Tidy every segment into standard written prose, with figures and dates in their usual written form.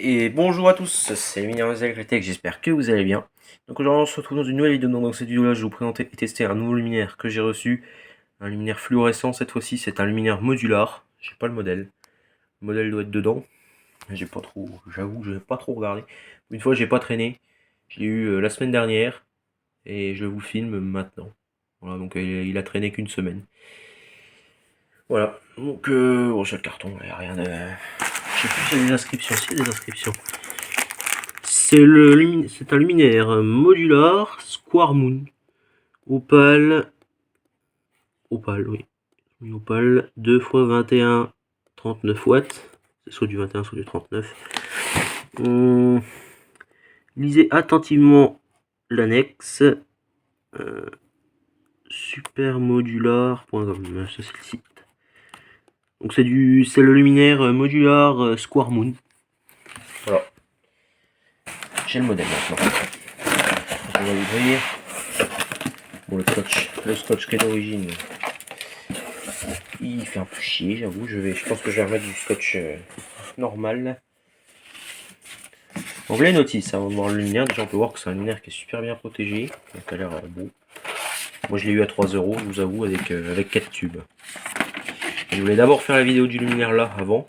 Et bonjour à tous, c'est Luminaire-Tech, j'espère que vous allez bien. Donc aujourd'hui on se retrouve dans une nouvelle vidéo. Dans cette vidéo là je vais vous présenter et tester un nouveau luminaire que j'ai reçu. Un luminaire fluorescent, cette fois-ci c'est un luminaire modular. Je sais pas le modèle. Le modèle doit être dedans. J'ai pas trop, j'avoue, je n'ai pas trop regardé. Une fois j'ai pas traîné. Je l'ai eu la semaine dernière et je vous filme maintenant. Voilà, donc il a traîné qu'une semaine. Voilà, donc bon, j'ai le carton, il n'y a rien de... Je sais plus s'il y a des inscriptions, s'il y a des inscriptions. C'est un luminaire modular Square Moon. Opale. Opale, oui. Opale 2 x 21 39 watts. C'est soit du 21 soit du 39. Lisez attentivement l'annexe. Supermodular.com, ça c'est le site. Donc c'est le luminaire modular Square Moon. Voilà. J'ai le modèle maintenant. Je vais l'ouvrir. Bon, le scotch qui est d'origine, il fait un peu chier, j'avoue. Je pense que je vais remettre du scotch normal. Donc les notices avant de voir le luminaire, déjà on peut voir que c'est un luminaire qui est super bien protégé. Donc il a l'air beau. Moi je l'ai eu à 3 €, je vous avoue, avec 4 tubes. Je voulais d'abord faire la vidéo du luminaire là avant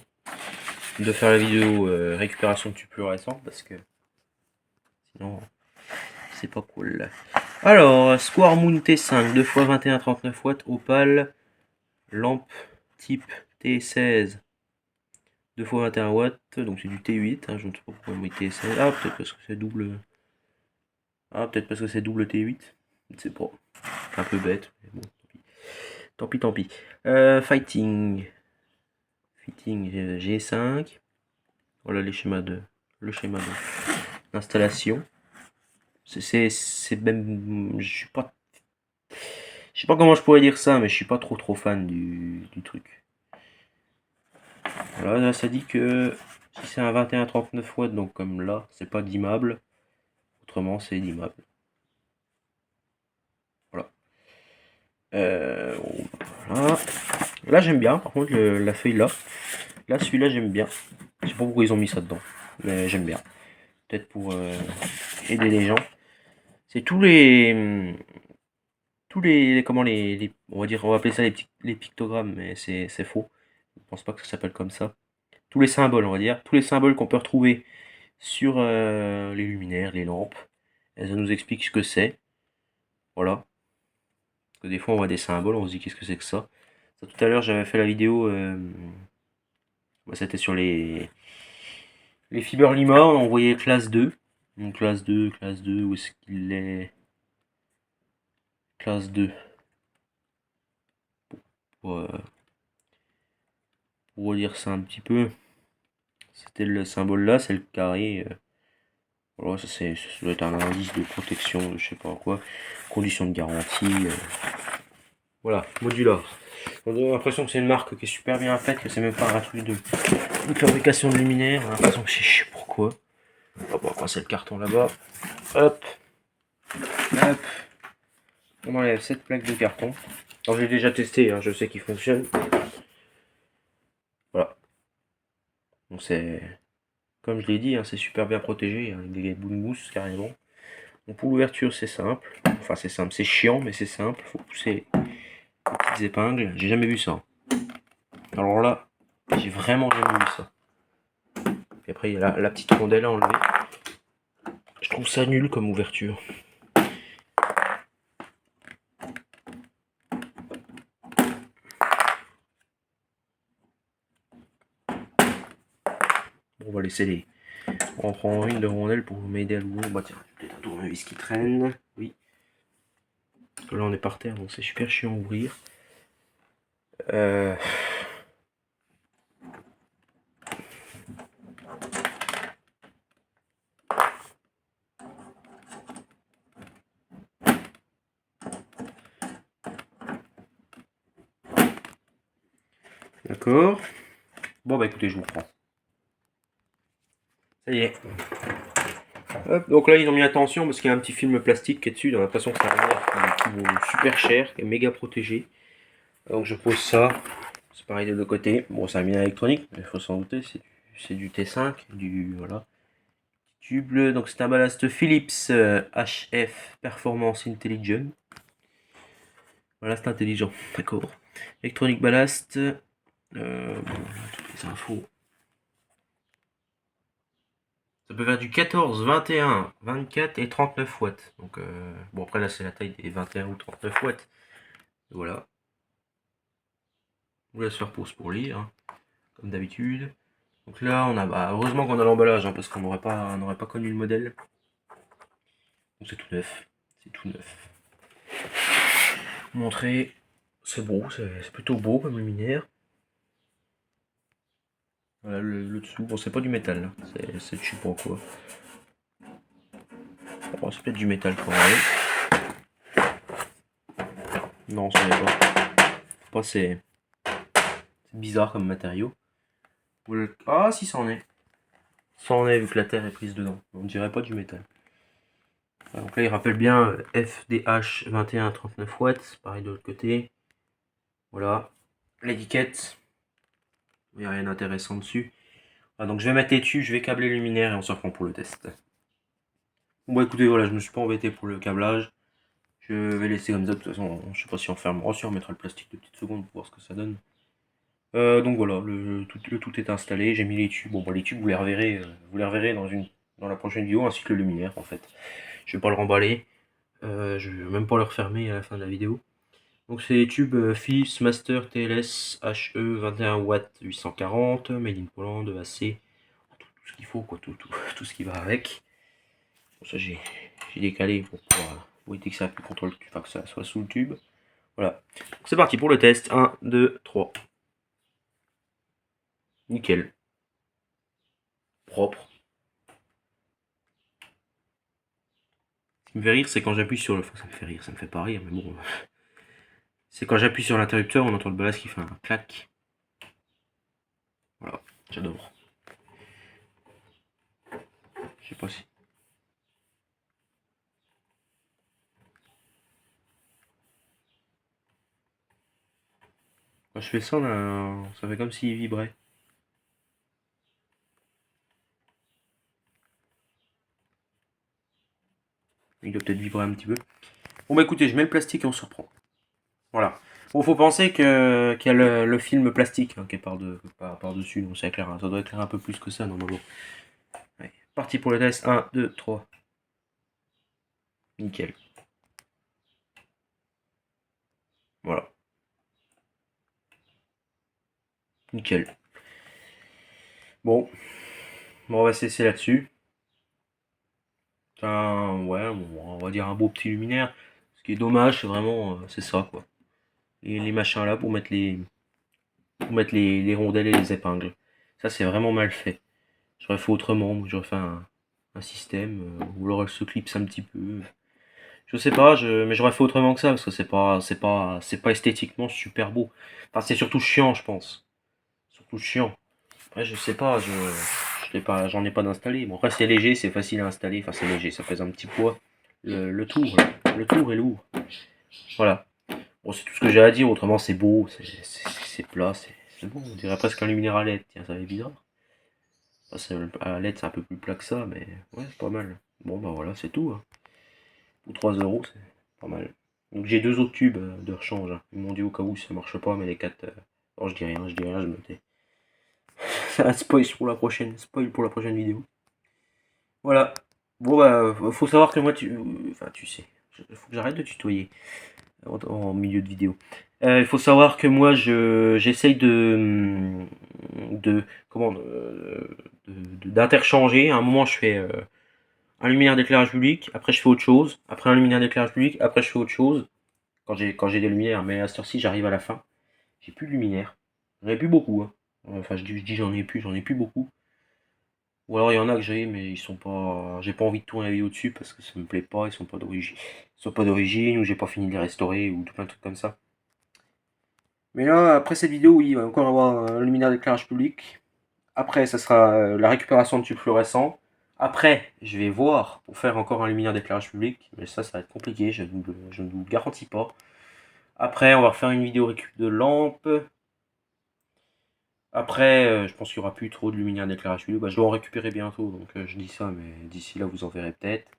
de faire la vidéo récupération de tubes plus récents parce que sinon c'est pas cool. Alors, Square Moon T5 2 x 21 39 watts opale, lampe type T16 2 x 21 watts, donc c'est du T8, hein, je ne sais pas pourquoi il met T16. Ah, peut-être parce que c'est double. Ah, peut-être parce que c'est double T8. Je ne sais pas. Un peu bête, mais bon, tant pis, tant pis. Fighting G5. Voilà le schéma d'installation. C'est même. Je sais pas comment je pourrais dire ça, mais je suis pas trop fan du truc. Voilà, là, ça dit que si c'est un 21-39 watts, donc comme là, c'est pas dimmable. Autrement, c'est dimmable. Voilà. Voilà. Là, j'aime bien. Par contre, la feuille là. Là, celui-là, j'aime bien. Je sais pas pourquoi ils ont mis ça dedans. Mais j'aime bien. Peut-être pour aider les gens. C'est tous les... comment on va dire, on va appeler ça les pictogrammes, mais c'est faux. Je pense pas que ça s'appelle comme ça. Tous les symboles, on va dire. Tous les symboles qu'on peut retrouver sur les luminaires, les lampes. Et ça nous explique ce que c'est. Voilà. Parce que des fois, on voit des symboles, on se dit qu'est-ce que c'est que ça. Ça, tout à l'heure, j'avais fait la vidéo... c'était sur les Fiber Lima, on envoyait classe 2. Donc classe 2, où est-ce qu'il est? Classe 2. Pour relire ça un petit peu. C'était le symbole là, c'est le carré. Voilà, ça doit être un indice de protection, de je sais pas quoi. Conditions de garantie. Voilà, modular. On a l'impression que c'est une marque qui est super bien faite, que c'est même pas un truc de fabrication de luminaire. On a l'impression que c'est je sais pourquoi. On va passer le carton là-bas. Hop. Hop. On enlève cette plaque de carton. Alors j'ai déjà testé, hein, je sais qu'il fonctionne. Voilà. Donc c'est, comme je l'ai dit, hein, c'est super bien protégé, avec des boules de mousse carrément. Donc pour l'ouverture c'est simple. Enfin c'est simple, c'est chiant mais c'est simple. Faut pousser les petites épingles. J'ai jamais vu ça. Alors là, j'ai vraiment jamais vu ça. Et après il y a la petite rondelle à enlever. Je trouve ça nul comme ouverture. Bon, on va laisser les... On prend une de rondelle pour m'aider à l'ouvrir. Bah tiens, peut-être un tournevis qui traîne. Oui. Parce que là on est par terre, donc c'est super chiant à ouvrir. D'accord. Bon bah écoutez, je vous prends. Ça y est. Hop, donc là ils ont mis attention parce qu'il y a un petit film plastique qui est dessus. On a l'impression que c'est un luminaire qui vaut super cher, qui est méga protégé. Donc je pose ça. C'est pareil des deux côtés. Bon, c'est un luminaire électronique, mais il faut s'en douter, c'est du T5, voilà. Tube bleu, donc c'est un ballast Philips HF Performance Intelligent. Ballast intelligent, d'accord. Electronic ballast. Toutes les infos. Ça peut faire du 14, 21, 24 et 39 watts. Donc, bon, après là, c'est la taille des 21 ou 39 watts. Voilà. Je vous laisse faire pause pour lire, hein, comme d'habitude. Donc là, on a, heureusement qu'on a l'emballage, hein, parce qu'on n'aurait pas connu le modèle. Donc c'est tout neuf. C'est tout neuf. Montrer, c'est beau, c'est plutôt beau comme luminaire. Voilà le dessous. Bon, c'est pas du métal, là. C'est je sais pas quoi. Oh, c'est peut-être du métal quand même. Non, ce n'est pas. C'est bizarre comme matériau. Ah, si, ça en est. Ça en est, vu que la terre est prise dedans. On dirait pas du métal. Donc là, il rappelle bien FDH 21 39 watts. Pareil de l'autre côté. Voilà. L'étiquette. Il n'y a rien d'intéressant dessus. Ah, donc je vais mettre les tubes, je vais câbler le luminaire et on se reprend pour le test. Bon bah écoutez, voilà, je me suis pas embêté pour le câblage. Je vais laisser comme ça, de toute façon, je sais pas si on fermera, si on remettra le plastique de petites secondes pour voir ce que ça donne. Donc voilà, le tout est installé, j'ai mis les tubes. Bon bah les tubes vous les reverrez dans la prochaine vidéo, ainsi que le luminaire en fait. Je vais pas le remballer, je vais même pas le refermer à la fin de la vidéo. Donc c'est les tubes Philips Master TLS HE 21 watts 840, Made in Poland, AC, tout ce qu'il faut, quoi, tout ce qui va avec. Pour ça j'ai décalé pour pouvoir éviter que ça appuie contre le tube, enfin que ça soit sous le tube. Voilà. C'est parti pour le test. 1, 2, 3. Nickel. Propre. Ce qui me fait rire, c'est quand j'appuie sur le. Enfin, ça me fait rire, ça me fait pas rire, mais bon. C'est quand j'appuie sur l'interrupteur, on entend le ballast qui fait un clac. Voilà, j'adore. Je sais pas si. Quand je fais ça, là, ça fait comme s'il vibrait. Il doit peut-être vibrer un petit peu. Bon bah écoutez, je mets le plastique et on se reprend. Voilà. Bon, faut penser qu'il y a le film plastique qui est par-dessus, donc ça éclaire, ça doit éclairer un peu plus que ça normalement. Allez, parti pour le test. 1, 2, 3. Nickel. Voilà. Nickel. Bon, on va cesser là-dessus. Ouais, on va dire un beau petit luminaire. Ce qui est dommage, c'est vraiment, c'est ça quoi. Les machins là pour mettre les rondelles et les épingles. Ça c'est vraiment mal fait. J'aurais fait autrement, j'aurais fait un système, ou alors elle se clipse un petit peu. Je sais pas, mais j'aurais fait autrement que ça, parce que c'est pas esthétiquement super beau. Enfin, c'est surtout chiant, je pense. Surtout chiant. Après, je sais pas, j'en ai pas d'installé. Bon, après, c'est léger, c'est facile à installer. Enfin, c'est léger, ça pèse un petit poids. Le tour, le tour est lourd. Voilà. Bon, c'est tout ce que j'ai à dire. Autrement, c'est beau, c'est plat, c'est bon. On dirait presque un luminaire à LED. Tiens, ça va être bizarre. Enfin, à LED, c'est un peu plus plat que ça, mais ouais, c'est pas mal. Bon, bah voilà, c'est tout, hein. Pour 3 euros, c'est pas mal. Donc, j'ai deux autres tubes de rechange, hein. Ils m'ont dit au cas où ça marche pas, mais les 4. Non, je dis rien, je me tais. Ça va spoil pour la prochaine vidéo. Voilà. Bon bah, faut savoir que moi, enfin, tu sais, faut que j'arrête de tutoyer en milieu de vidéo. Il faut savoir que moi, j'essaye d'interchanger. À un moment, je fais un luminaire d'éclairage public, après je fais autre chose, après un luminaire d'éclairage public, après je fais autre chose. Quand j'ai des luminaires, mais à cette heure-ci, j'arrive à la fin. J'ai plus de luminaire. J'en ai plus beaucoup, hein. Enfin, je dis j'en ai plus beaucoup. Ou alors il y en a que j'ai, mais ils sont pas. J'ai pas envie de tourner la vidéo dessus parce que ça me plaît pas, ils sont pas d'origine. Ils sont pas d'origine, ou j'ai pas fini de les restaurer, ou tout plein de trucs comme ça. Mais là, après cette vidéo, oui, il va encore avoir un luminaire d'éclairage public. Après, ça sera la récupération de tubes fluorescents. Après, je vais voir pour faire encore un luminaire d'éclairage public. Mais ça va être compliqué, je ne vous le garantis pas. Après, on va refaire une vidéo récup de lampe. Après, je pense qu'il n'y aura plus trop de luminaires d'éclairage studio. Bah, je dois en récupérer bientôt, donc je dis ça, mais d'ici là, vous en verrez peut-être.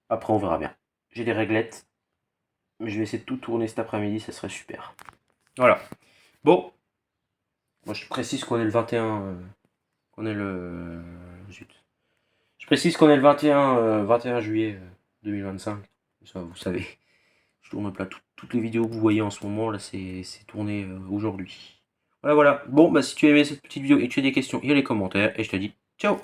Après, on verra bien. J'ai des réglettes, mais je vais essayer de tout tourner cet après-midi, ça serait super. Voilà. Bon, moi je précise qu'on est le 21. Qu'on est le. Zut. Je précise qu'on est le 21 juillet 2025. Ça, vous savez. Je tourne plein. Toutes les vidéos que vous voyez en ce moment, là, c'est tourné aujourd'hui. Voilà, voilà. Bon, bah si tu as aimé cette petite vidéo et que tu as des questions, il y a les commentaires. Et je te dis ciao!